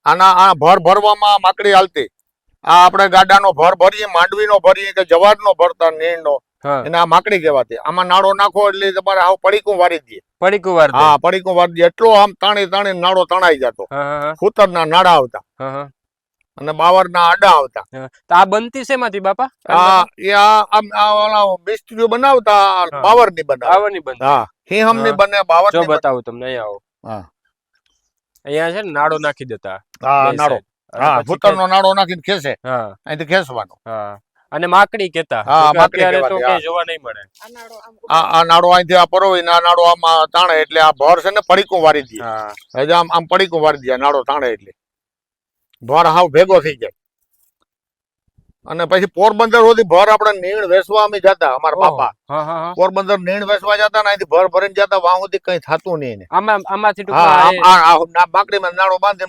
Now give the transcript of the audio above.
આના આ ભર ભરવામાં માકડી હાલતી. આ આપણે ગાડાનો ભર ભરીએ, માંડવીનો ભરીએ કે જવારનો ભરતા નીણનો, હા એને આ માકડી કહેવાતી. આમાં નાડો નાખો એટલે તમારે આવ પડીકું વારી દે. પડીકું વાર દે. હા, પડીકું વારી દે. એટલો આમ તાણી તાણી નાડો તણાઈ જતો. હા ખૂતરના નાડા આવતા હા હા અને બાવરના આડા આવતા. હા. તો આ બનતી શેમાંથી બાપા? ઓલા બિસ્તરીઓ બનાવતા, બાવરની બનાવતા. બાવરની બનતી. હા, હિહમની હા. બને, બાવરની જો બને. બતાવું તમને, અહીંયા આવો. હા અહીંયા છે ને નાડો નાખી દેતા. હા, બે નાડો. side. અને હા, પછી ખૂતરનો નાડો નાખીને ખેંચે. હા અહીંથી ખેંચવાનો. હા. અને માકડી કેતા. હા, માકડી અત્યારે તો કહેવાતી. ક્યાંય જોવા નહીં મળે. આ નાડો અહીંથી આ પરોવીને આ નાડો આમાં તાણે એટલે આ ભર છે ને પડીકું વારી દે. હા હજી આમ આમ પડીકું વારી દે નાડો તાણે એટલે ભર હાવ ભેગો થઈ જાય. અને પછી પોરબંદર સુધી ભર આપણે નીણ વેચવા અમે જતા. અમારા બાપા હા હા હા. પોરબંદર નીણ વેચવા જતા ને અહીંથી ભર ભરીને જતા. વાહ સુધી કઈ થતું નહીં એને. આમાંથી હા, ટૂંકમાં આ માકડીમાં નાડો બાંધે